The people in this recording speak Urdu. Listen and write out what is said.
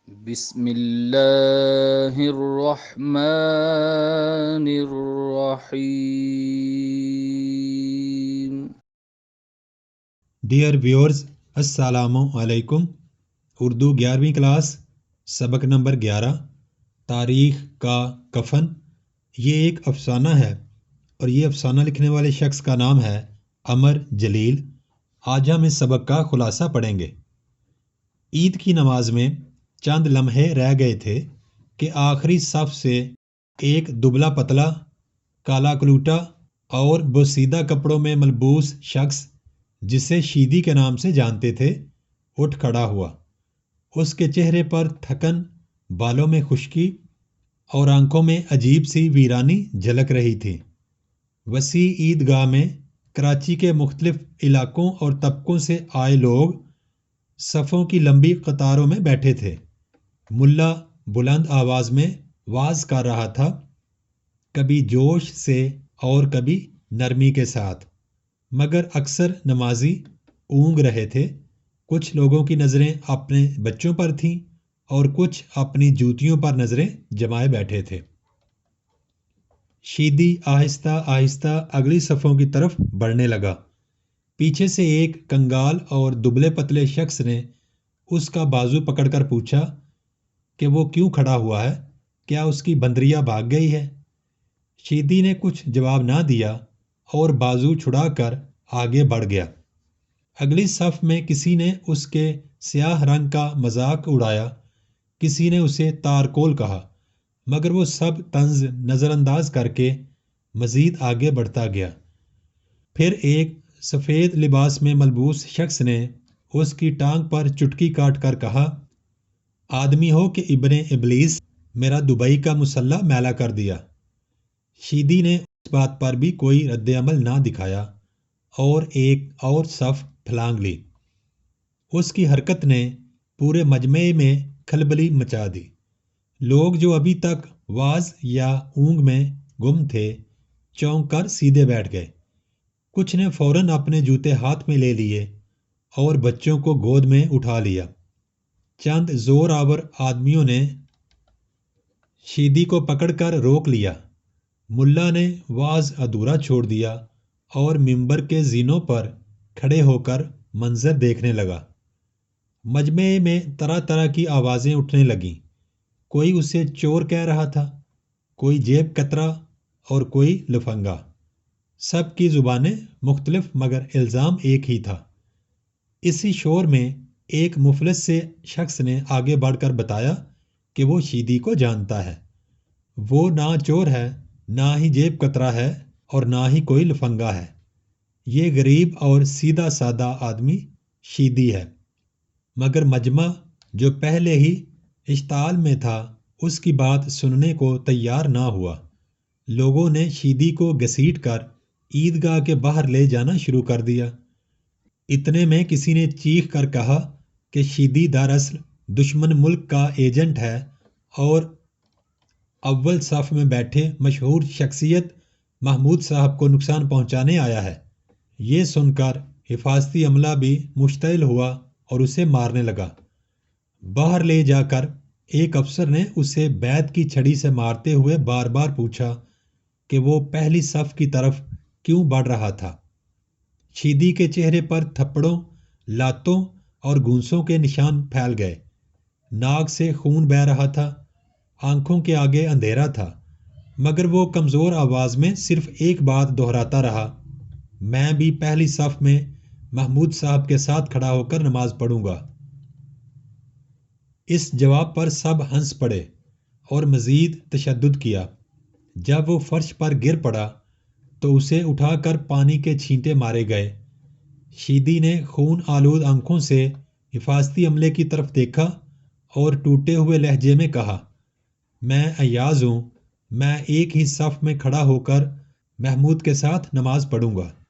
بسم اللہ الرحمن الرحیم۔ ڈیئر ویورز، السلام علیکم۔ اردو 11ویں کلاس، سبق نمبر 11، تاریخ کا کفن۔ یہ ایک افسانہ ہے اور یہ افسانہ لکھنے والے شخص کا نام ہے عمر جلیل۔ آج ہم اس سبق کا خلاصہ پڑھیں گے۔ عید کی نماز میں چند لمحے رہ گئے تھے کہ آخری صف سے ایک دبلا پتلا، کالا کلوٹا اور بوسیدہ کپڑوں میں ملبوس شخص، جسے شیدی کے نام سے جانتے تھے، اٹھ کھڑا ہوا۔ اس کے چہرے پر تھکن، بالوں میں خشکی اور آنکھوں میں عجیب سی ویرانی جھلک رہی تھی۔ وسیع عیدگاہ میں کراچی کے مختلف علاقوں اور طبقوں سے آئے لوگ صفوں کی لمبی قطاروں میں بیٹھے تھے۔ ملا بلند آواز میں وعظ کر رہا تھا، کبھی جوش سے اور کبھی نرمی کے ساتھ، مگر اکثر نمازی اونگ رہے تھے۔ کچھ لوگوں کی نظریں اپنے بچوں پر تھیں اور کچھ اپنی جوتیوں پر نظریں جمائے بیٹھے تھے۔ شیدی آہستہ آہستہ اگلی صفوں کی طرف بڑھنے لگا۔ پیچھے سے ایک کنگال اور دبلے پتلے شخص نے اس کا بازو پکڑ کر پوچھا کہ وہ کیوں کھڑا ہوا ہے، کیا اس کی بندریا بھاگ گئی ہے؟ شیدی نے کچھ جواب نہ دیا اور بازو چھڑا کر آگے بڑھ گیا۔ اگلی صف میں کسی نے اس کے سیاہ رنگ کا مذاق اڑایا، کسی نے اسے تارکول کہا، مگر وہ سب طنز نظر انداز کر کے مزید آگے بڑھتا گیا۔ پھر ایک سفید لباس میں ملبوس شخص نے اس کی ٹانگ پر چٹکی کاٹ کر کہا، آدمی ہو کہ ابن ابلیس، میرا دبئی کا مسلح میلا کر دیا۔ شیدی نے اس بات پر بھی کوئی رد عمل نہ دکھایا اور ایک اور صف پھلانگ لی۔ اس کی حرکت نے پورے مجمع میں کھلبلی مچا دی۔ لوگ جو ابھی تک وعظ یا اونگ میں گم تھے، چونک کر سیدھے بیٹھ گئے۔ کچھ نے فوراً اپنے جوتے ہاتھ میں لے لیے اور بچوں کو گود میں اٹھا لیا۔ چند زور آور آدمیوں نے شیدی کو پکڑ کر روک لیا۔ ملا نے وعظ ادھورا چھوڑ دیا اور ممبر کے زینوں پر کھڑے ہو کر منظر دیکھنے لگا۔ مجمع میں طرح طرح کی آوازیں اٹھنے لگیں۔ کوئی اسے چور کہہ رہا تھا، کوئی جیب کترا اور کوئی لفنگا۔ سب کی زبانیں مختلف مگر الزام ایک ہی تھا۔ اسی شور میں ایک مفلس سے شخص نے آگے بڑھ کر بتایا کہ وہ شیدی کو جانتا ہے۔ وہ نہ چور ہے، نہ ہی جیب کترا ہے اور نہ ہی کوئی لفنگا ہے۔ یہ غریب اور سیدھا سادہ آدمی شیدی ہے۔ مگر مجمع جو پہلے ہی اشتعال میں تھا، اس کی بات سننے کو تیار نہ ہوا۔ لوگوں نے شیدی کو گھسیٹ کر عیدگاہ کے باہر لے جانا شروع کر دیا۔ اتنے میں کسی نے چیخ کر کہا کہ شیدی دراصل دشمن ملک کا ایجنٹ ہے اور اول صف میں بیٹھے مشہور شخصیت محمود صاحب کو نقصان پہنچانے آیا ہے۔ یہ سن کر حفاظتی عملہ بھی مشتعل ہوا اور اسے مارنے لگا۔ باہر لے جا کر ایک افسر نے اسے بیت کی چھڑی سے مارتے ہوئے بار بار پوچھا کہ وہ پہلی صف کی طرف کیوں بڑھ رہا تھا۔ شیدی کے چہرے پر تھپڑوں، لاتوں اور گھونسوں کے نشان پھیل گئے۔ ناک سے خون بہہ رہا تھا، آنکھوں کے آگے اندھیرا تھا، مگر وہ کمزور آواز میں صرف ایک بات دہراتا رہا، میں بھی پہلی صف میں محمود صاحب کے ساتھ کھڑا ہو کر نماز پڑھوں گا۔ اس جواب پر سب ہنس پڑے اور مزید تشدد کیا۔ جب وہ فرش پر گر پڑا تو اسے اٹھا کر پانی کے چھینٹے مارے گئے۔ شیدی نے خون آلود آنکھوں سے حفاظتی عملے کی طرف دیکھا اور ٹوٹے ہوئے لہجے میں کہا، میں ایاز ہوں، میں ایک ہی صف میں کھڑا ہو کر محمود کے ساتھ نماز پڑھوں گا۔